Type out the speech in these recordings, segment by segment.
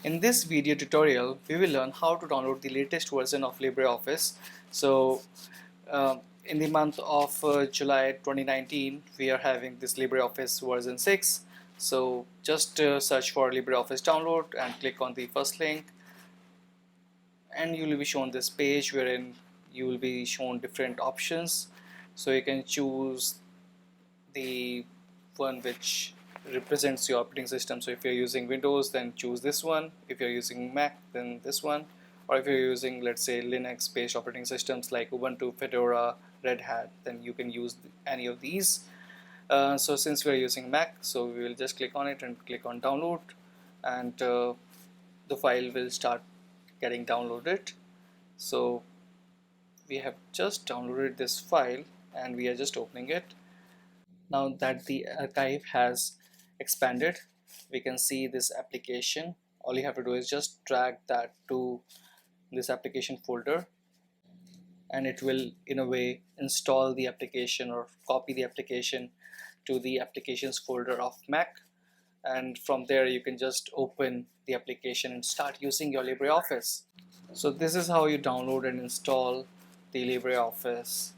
In this video tutorial, we will learn how to download the latest version of LibreOffice. So, in the month of July 2019, we are having this LibreOffice version 6. So, just search for LibreOffice download and click on the first link, and you will be shown this page wherein you will be shown different options. So, you can choose the one which represents your operating system. So if you're using Windows, then choose this one. If you're using Mac, then this one. Or if you're using, let's say, Linux based operating systems like Ubuntu, Fedora, Red Hat, then you can use any of these. So since we're using Mac, so we will just click on it and click on download, and the file will start getting downloaded. So we have just downloaded this file and we are just opening it. Now that the archive has expanded, we can see this application. All you have to do is just drag that to this application folder, and it will in a way install the application or copy the application to the applications folder of Mac, and from there you can just open the application and start using your LibreOffice. So this is how you download and install the LibreOffice.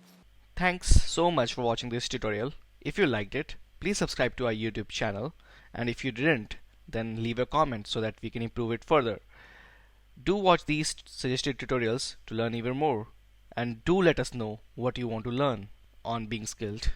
Thanks so much for watching this tutorial. If you liked it, please subscribe to our YouTube channel, and if you didn't, then leave a comment so that we can improve it further. Do watch these suggested tutorials to learn even more, and do let us know what you want to learn on Being Skilled.